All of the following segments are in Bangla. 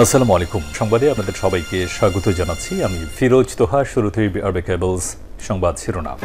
আসসালামু আলাইকুম। সংবাদে আপনাদের সবাইকে স্বাগত জানাচ্ছি। আমি ফিরোজ তোহা। শুরুতেই আরবে কেবলস সংবাদ শিরোনাম।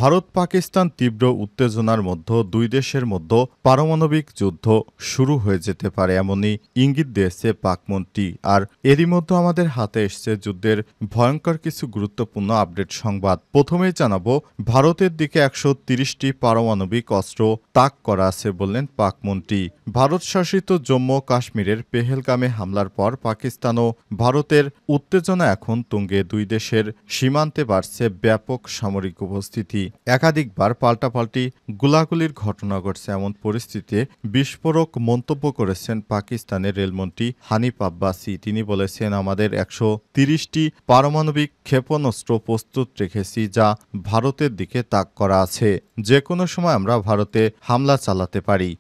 ভারত পাকিস্তান তীব্র উত্তেজনার মধ্যে দুই দেশের মধ্যে পারমাণবিক যুদ্ধ শুরু হয়ে যেতে পারে এমনই ইঙ্গিত দিয়েছে পাকমন্ত্রী। আর এরই মধ্যে আমাদের হাতে এসছে যুদ্ধের ভয়ঙ্কর কিছু গুরুত্বপূর্ণ আপডেট সংবাদ। প্রথমেই জানাবো, ভারতের দিকে ১৩০টি পারমাণবিক অস্ত্র তাক করা আছে বললেন পাকমন্ত্রী। ভারত শাসিত জম্মু কাশ্মীরের পেহেলগামে হামলার পর পাকিস্তান ও ভারতের উত্তেজনা এখন তুঙ্গে। দুই দেশের সীমান্তে বাড়ছে ব্যাপক সামরিক উপস্থিতি। একাধিকবার পাল্টাপাল্টি গোলাগুলির ঘটনা ঘটছে। এমন পরিস্থিতিতে বিস্ফোরক মন্তব্য করেছেন পাকিস্তানের রেলমন্ত্রী হানিফ আব্বাসি। তিনি বলেছেন, আমাদের ১৩০টি পারমাণবিক ক্ষেপণাস্ত্র প্রস্তুত রেখেছি, যা ভারতের দিকে তাক করা আছে। যে কোনো সময় আমরা ভারতে হামলা চালাতে পারি।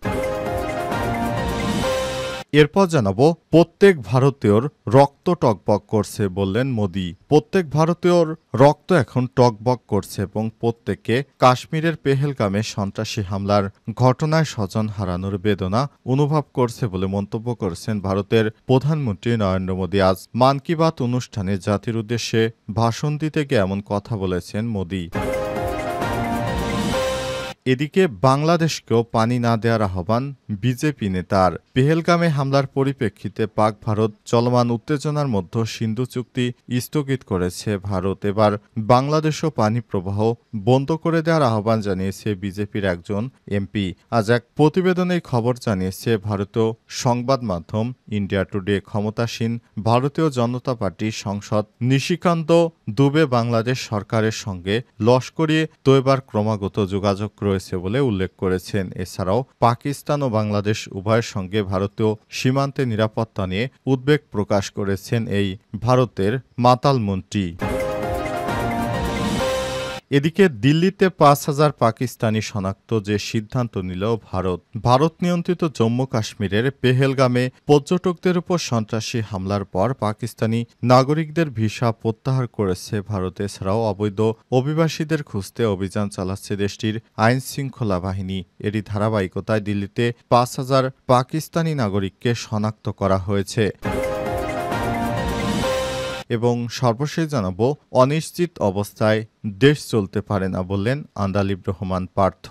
এরপর জানাবো, প্রত্যেক ভারতীয়র রক্ত টকবক করছে বললেন মোদি। প্রত্যেক ভারতীয়র রক্ত এখন টকবক করছে এবং প্রত্যেককে কাশ্মীরের পেহেলগামে সন্ত্রাসী হামলার ঘটনায় স্বজন হারানোর বেদনা অনুভব করছে বলে মন্তব্য করেছেন ভারতের প্রধানমন্ত্রী নরেন্দ্র মোদি। আজ মান কি বাত অনুষ্ঠানে জাতির উদ্দেশ্যে ভাষণ দিতে গিয়ে এমন কথা বলেছেন মোদি। এদিকে বাংলাদেশকেও পানি না দেওয়ার আহ্বান বিজেপি নেতার। পেহেলগামে হামলার পরিপ্রেক্ষিতে পাক ভারত চলমান উত্তেজনার মধ্যে সিন্ধু চুক্তি স্থগিত করেছে ভারত। এবার বাংলাদেশও পানি প্রবাহ বন্ধ করে দেওয়ার আহ্বান জানিয়েছে বিজেপির একজন এমপি। আজ এক প্রতিবেদনে খবর জানিয়েছে ভারতীয় সংবাদ মাধ্যম ইন্ডিয়া টুডে। ক্ষমতাসীন ভারতীয় জনতা পার্টির সংসদ নিশিকান্ত দুবে বাংলাদেশ সরকারের সঙ্গে লস্করি তৈবার ক্রমাগত যোগাযোগ রয়েছে বলে উল্লেখ করেছেন। এছাড়াও পাকিস্তান ও বাংলাদেশ উভয়ের সঙ্গে ভারতীয় সীমান্তে নিরাপত্তা নিয়ে উদ্বেগ প্রকাশ করেছেন এই ভারতের মাতাল মন্ত্রী। এদিকে দিল্লিতে ৫,০০০ পাকিস্তানি শনাক্ত যে সিদ্ধান্ত নিল ভারত নিয়ন্ত্রিত জম্মু কাশ্মীরের পেহেলগামে পর্যটকদের উপর সন্ত্রাসী হামলার পর পাকিস্তানি নাগরিকদের ভিসা প্রত্যাহার করেছে ভারত। এছাড়াও অবৈধ অভিবাসীদের খুঁজতে অভিযান চালাচ্ছে দেশটির আইন শৃঙ্খলা বাহিনী। এরই ধারাবাহিকতায় দিল্লিতে ৫,০০০ পাকিস্তানি নাগরিককে শনাক্ত করা হয়েছে। এবং সর্বশেষ জানাবো, অনিশ্চিত অবস্থায় দেশ চলতে পারে না বললেন আন্দালিব রহমান পার্থ।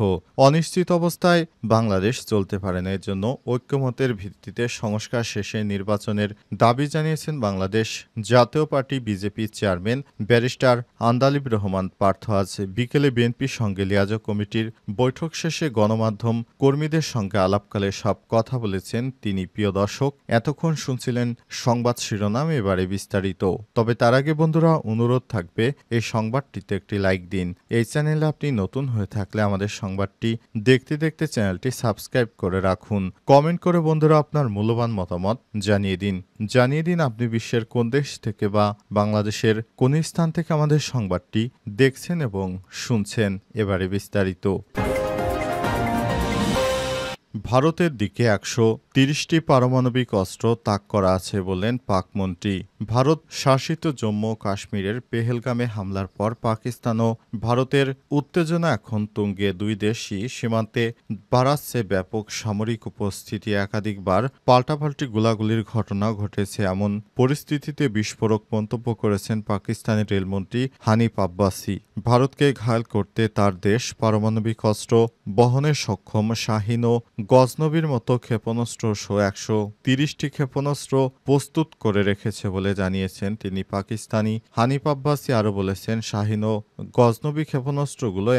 অনিশ্চিত অবস্থায় বাংলাদেশ চলতে পারে না, এর জন্য ঐক্যমতের ভিত্তিতে সংস্কার শেষে নির্বাচনের দাবি জানিয়েছেন বাংলাদেশ জাতীয় party BJP chairman barrister Andalib Rahman Partha. আজ বিকেলে বিএনপির সঙ্গে লিয়াজোঁ কমিটির বৈঠক শেষে গণমাধ্যম কর্মীদের সঙ্গে আলাপকালে সব কথা বলেছেন তিনি। প্রিয় দর্শক, এতক্ষণ শুনছিলেন সংবাদ শিরোনাম, এবারে বিস্তারিত। তবে তার আগে বন্ধুরা, অনুরোধ থাকবে এই সংবাদটিতে একটি লাইক দিন। এই চ্যানেলে আপনি নতুন হয়ে থাকলে আমাদের সংবাদটি দেখতে দেখতে চ্যানেলটি সাবস্ক্রাইব করে রাখুন। কমেন্ট করে বন্ধুরা আপনার মূল্যবান মতামত জানিয়ে দিন আপনি বিশ্বের কোন দেশ থেকে বা বাংলাদেশের কোন স্থান থেকে আমাদের সংবাদটি দেখছেন এবং শুনছেন। এবারে বিস্তারিত। ভারতের দিকে ১৩০টি পারমাণবিক অস্ত্র তাক করা আছে বললেন পাকমন্ত্রী। ভারত শাসিত জম্মু কাশ্মীরের পেহেলগামে হামলার পর পাকিস্তান ও ভারতের উত্তেজনা এখন তুঙ্গে। দুই দেশই সীমান্তে বাড়াচ্ছে ব্যাপক সামরিক উপস্থিতি। একাধিকবার পাল্টাপাল্টি গোলাগুলির ঘটনা ঘটেছে। এমন পরিস্থিতিতে বিস্ফোরক মন্তব্য করেছেন পাকিস্তানের রেলমন্ত্রী হানিফ আব্বাসি। ভারতকে ঘায়েল করতে তার দেশ পারমাণবিক অস্ত্র বহনে সক্ষম শাহীন ও গজনবির মতো ক্ষেপণাস্ত্র সহ ১৩০টি ক্ষেপণাস্ত্র প্রস্তুত করে রেখেছে বলে জানিয়েছেন তিনি। পাকিস্তানি হানিফ আব্বাসি আরও বলেছেন, শাহীন ও গজনবি ক্ষেপণাস্ত্রগুলো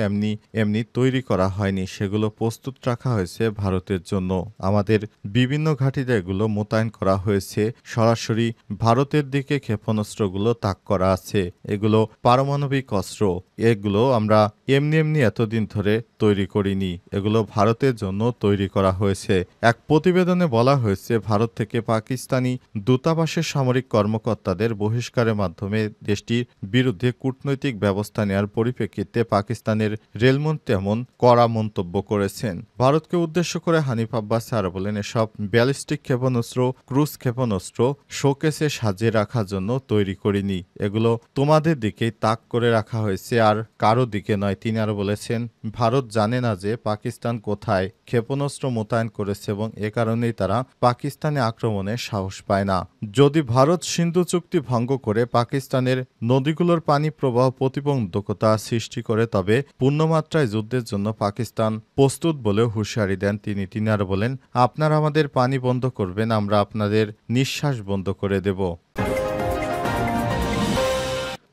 এমনি তৈরি করা হয়নি, সেগুলো প্রস্তুত রাখা হয়েছে ভারতের জন্য। আমাদের বিভিন্ন ঘাঁটিতে এগুলো মোতায়েন করা হয়েছে। সরাসরি ভারতের দিকে ক্ষেপণাস্ত্রগুলো তাক করা আছে। এগুলো পারমাণবিক অস্ত্র। এগুলো আমরা এমনি এতদিন ধরে তৈরি করিনি, এগুলো ভারতের জন্য তৈরি করা হয়েছে। এক প্রতিবেদনে বলা হয়েছে, ভারত থেকে পাকিস্তানি দূতাবাসের সামরিক কর্মকর্তাদের বহিষ্কারের মাধ্যমে দেশটির বিরুদ্ধে কূটনৈতিক ব্যবস্থা নেওয়ার পরিপ্রেক্ষিতে পাকিস্তানের রেলমন্ত্রী এমন কড়া মন্তব্য করেছেন। ভারতকে উদ্দেশ্য করে হানিফ আব্বাসি আরও বলেন, এসব ব্যালিস্টিক ক্ষেপণাস্ত্র, ক্রুজ ক্ষেপণাস্ত্র শোকেসে সাজিয়ে রাখার জন্য তৈরি করিনি, এগুলো তোমাদের দিকেই তাক করে রাখা হয়েছে, আর কারো দিকে নয়। তিনি আরও বলেছেন, ভারত জানে না যে পাকিস্তান কোথায় ক্ষেপণাস্ত্র মোতায়েন করেছে এবং এ কারণে কারণেই তারা পাকিস্তানে আক্রমণের সাহস পায় না। যদি ভারত সিন্ধু চুক্তি ভঙ্গ করে পাকিস্তানের নদীগুলোর পানি প্রবাহ প্রতিবন্ধকতা সৃষ্টি করে তবে পূর্ণমাত্রায় যুদ্ধের জন্য পাকিস্তান প্রস্তুত বলেও হুঁশিয়ারি দেন তিনি আরও বলেন, আপনারা আমাদের পানি বন্ধ করবেন, আমরা আপনাদের নিঃশ্বাস বন্ধ করে দেব।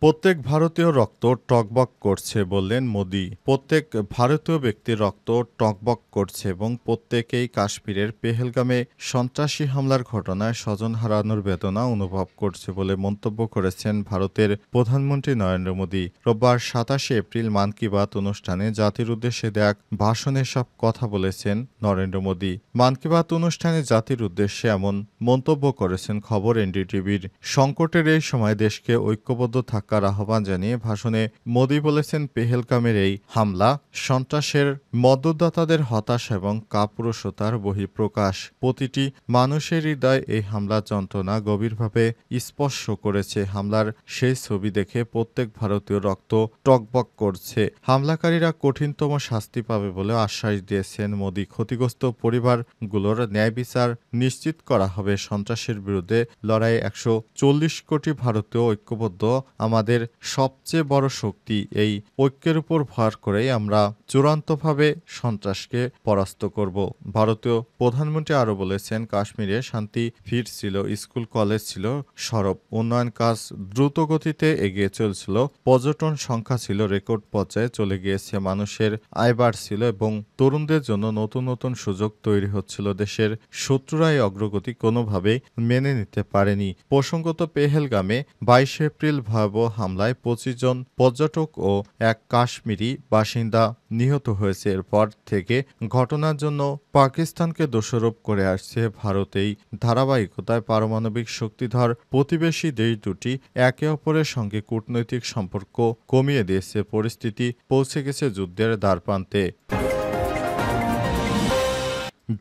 প্রত্যেক ভারতীয় রক্ত টগবগ করছে বললেন মোদি। প্রত্যেক ভারতীয় ব্যক্তির রক্ত টগবগ করছে এবং প্রত্যেকেই কাশ্মীরের পেহেলগামে সন্ত্রাসী হামলার ঘটনায় স্বজন হারানোর বেদনা অনুভব করছে বলে মন্তব্য করেছেন ভারতের প্রধানমন্ত্রী নরেন্দ্র মোদি। রোববার ২৭ এপ্রিল মন কি বাত অনুষ্ঠানে জাতির উদ্দেশ্যে দেয়া ভাষণে সব কথা বলেছেন নরেন্দ্র মোদি। মন কি বাত অনুষ্ঠানে জাতির উদ্দেশ্যে এমন মন্তব্য করেছেন খবর এনডিটিভির। সংকটের এই সময় দেশকে ঐক্যবদ্ধ থাকার আহ্বান জানিয়ে ভাষণে মোদি বলেছেন, পেহেলগামের এই হামলা সন্ত্রাসের মদতদাতাদের হতাশা এবং কাপুরুষতার বহিঃপ্রকাশ। প্রতিটি মানুষের হৃদয় এই হামলার যন্ত্রণা গভীরভাবে স্পর্শ করেছে। হামলার সেই ছবি দেখে প্রত্যেক ভারতীয় রক্ত টগবগ করছে। হামলাকারীরা কঠিনতম শাস্তি পাবে বলে আশ্বাস দিয়েছেন মোদি। ক্ষতিগ্রস্ত পরিবারগুলোর ন্যায় বিচার নিশ্চিত করা হবে। সন্ত্রাসের বিরুদ্ধে লড়াইয়ে ১৪০ কোটি ভারতীয় ঐক্যবদ্ধ আমাদের সবচেয়ে বড় শক্তি। এই ঐক্যের উপর ভর করেই আমরা চূড়ান্তভাবে সন্ত্রাসকে পরাস্ত করব। ভারতীয় প্রধানমন্ত্রী আরও বলেছেন, কাশ্মীরে শান্তি ফিরছিল, স্কুল কলেজ ছিল সরব, উন্নয়ন কাজ দ্রুত গতিতে এগিয়ে চলছিল, পর্যটন সংখ্যা ছিল রেকর্ড পর্যায়ে চলে গিয়েছে, মানুষের আয় বাড়ছিল এবং তরুণদের জন্য নতুন নতুন সুযোগ তৈরি হচ্ছিল। দেশের শত্রুরা এই অগ্রগতি কোনোভাবেই মেনে নিতে পারেনি। প্রসঙ্গত, পেহেলগামে ২২ এপ্রিল ভয়াবহ হামলায় ২৫ জন পর্যটক ও এক কাশ্মীরি বাসিন্দা নিহত হয়েছে। এরপর থেকে ঘটনার জন্য পাকিস্তানকে দোষারোপ করে আসছে ভারত। এই ধারাবাহিকতায় পারমাণবিক শক্তিধর প্রতিবেশী দেশ দুটি একে অপরের সঙ্গে কূটনৈতিক সম্পর্ক কমিয়ে দিয়েছে। পরিস্থিতি পৌঁছে গেছে যুদ্ধের দ্বারপ্রান্তে।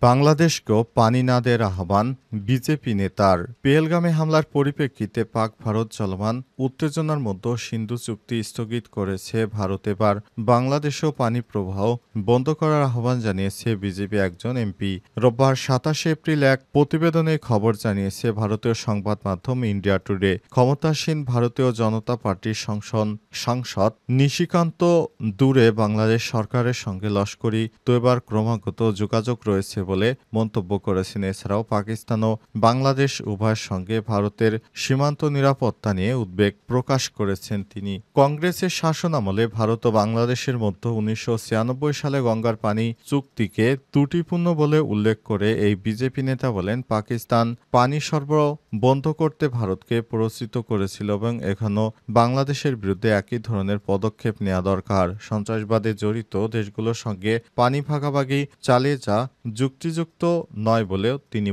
বাংলাদেশকেও পানি না দেওয়ার আহ্বান বিজেপি নেতার। পেহেলগামে হামলার পরিপ্রেক্ষিতে পাক ভারত চলমান উত্তেজনার মধ্যে সিন্ধু চুক্তি স্থগিত করেছে ভারত। এবার বাংলাদেশেও পানি প্রবাহ বন্ধ করার আহ্বান জানিয়েছে বিজেপি একজন এমপি। রোববার ২৭ এপ্রিল এক প্রতিবেদনে খবর জানিয়েছে ভারতীয় সংবাদ মাধ্যম ইন্ডিয়া টুডে। ক্ষমতাসীন ভারতীয় জনতা পার্টির সাংসদ নিশিকান্ত দূরে বাংলাদেশ সরকারের সঙ্গে লস্করি তৈবার ক্রমাগত যোগাযোগ রয়েছে বলে মন্তব্য করেছেন। এছাড়াও পাকিস্তান ও বাংলাদেশ উভয়ের সঙ্গে ভারতের সীমান্ত নিরাপত্তা নিয়ে উদ্বেগ প্রকাশ করেছেন তিনি। কংগ্রেসের শাসনামলে ভারত ও বাংলাদেশের মধ্যে ১৯৯৬ সালে গঙ্গার পানি চুক্তিকে ত্রুটিপূর্ণ বলে উল্লেখ করে এই বিজেপি নেতা বলেন, পাকিস্তান পানি সরবরাহ বন্ধ করতে ভারতকে প্ররোচিত করেছিল এবং এখনও বাংলাদেশের বিরুদ্ধে একই ধরনের পদক্ষেপ নেওয়া দরকার। সন্ত্রাসবাদে জড়িত দেশগুলোর সঙ্গে পানি ভাগাভাগি চালিয়ে যা যুক্তিযুক্ত নয় বলেও তিনি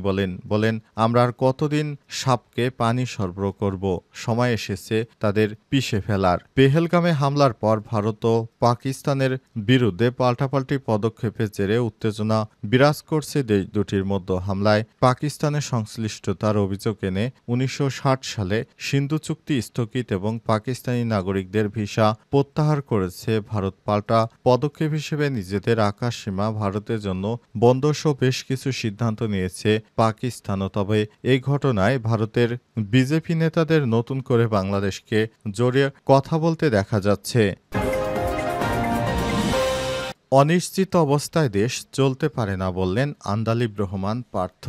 বলেন, আমরা আর কতদিন সাপকে পানি সরবরাহ করব? সময় এসেছে তাদের পিষে ফেলার। পেহেলগামে হামলার পর ভারত ও পাকিস্তানের বিরুদ্ধে পাল্টাপাল্টি পদক্ষেপের জেরে উত্তেজনা বিরাজ করছে দেশ দুটির মধ্যে। হামলায় পাকিস্তানের সংশ্লিষ্টতার অভিযোগ এনে ১৯৬০ সালে সিন্ধু চুক্তি স্থগিত এবং পাকিস্তানি নাগরিকদের ভিসা প্রত্যাহার করেছে ভারত। পাল্টা পদক্ষেপ হিসেবে নিজেদের আকাশ সীমা ভারতের জন্য বন্ধসহ বেশ কিছু সিদ্ধান্ত নিয়েছে পাকিস্তানও। তবে এই ঘটনায় ভারতের বিজেপি নেতাদের নতুন করে বাংলাদেশকে জড়িয়ে কথা বলতে দেখা যাচ্ছে। অনিশ্চিত অবস্থায় দেশ চলতে পারে না বললেন আন্দালিব রহমান পার্থ।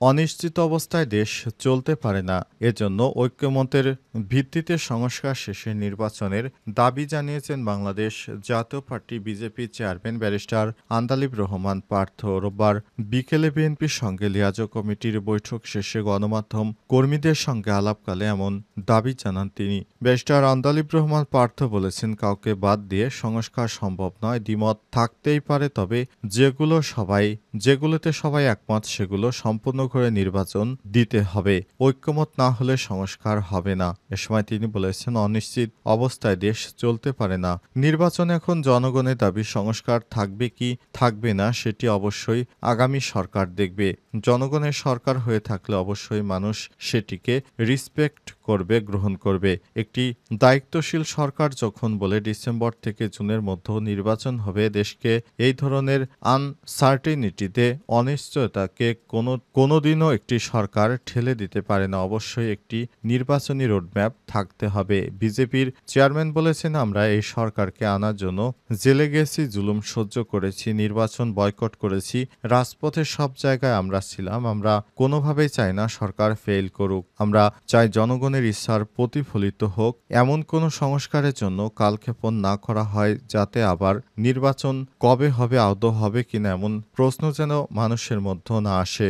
অনিশ্চিত অবস্থায় দেশ চলতে পারে না, এজন্য ঐক্যমতের ভিত্তিতে সংস্কার শেষে নির্বাচনের দাবি জানিয়েছেন বাংলাদেশ জাতীয় party BJP chairman barrister Andalib Rahman Partha. রোববার বিকেলে বিএনপির সঙ্গে লিয়াজোঁ কমিটির বৈঠক শেষে গণমাধ্যম কর্মীদের সঙ্গে আলাপকালে এমন দাবি জানান তিনি। ব্যারিস্টার আন্দালিব রহমান পার্থ বলেছেন, কাউকে বাদ দিয়ে সংস্কার সম্ভব নয়, দ্বিমত থাকতেই পারে, তবে যেগুলোতে সবাই একমত সেগুলো সম্পূর্ণ করে নির্বাচন দিতে হবে। ঐক্যমত না হলে সংস্কার হবে না। এ সময় তিনি বলেছেন, অনিশ্চিত অবস্থায় দেশ চলতে পারে না। নির্বাচন এখন জনগণের দাবি, সংস্কার থাকবে কি থাকবে না সেটি অবশ্যই আগামী সরকার দেখবে। জনগণের সরকার হয়ে থাকলে অবশ্যই মানুষ সেটিকে রিসপেক্ট করবে, গ্রহণ করবে। একটি দায়িত্বশীল সরকার যখন বলে ডিসেম্বর থেকে জুনের মধ্যে নির্বাচন হবে, দেশকে এই ধরনের আনসার্টেনিটিতে, অনিশ্চয়তাকে কোনোদিনও একটি সরকার ঠেলে দিতে পারে না। অবশ্যই একটি নির্বাচনী রোডম্যাপ থাকতে হবে। বিজেপির চেয়ারম্যান বলেছেন, আমরা এই সরকারকে আনার জন্য জেলে গেছি, জুলুম সহ্য করেছি, নির্বাচন বয়কট করেছি, রাজপথে সব জায়গায় আমরা ছিলাম। আমরা কোনোভাবেই চাই না সরকার ফেল করুক। আমরা চাই জনগণের ইচ্ছার প্রতিফলিত হোক, এমন কোনো সংস্কারের জন্য কালক্ষেপণ না করা হয়, যাতে আবার নির্বাচন কবে হবে, আদৌ হবে কিনা এমন প্রশ্ন যেন মানুষের মধ্যে না আসে।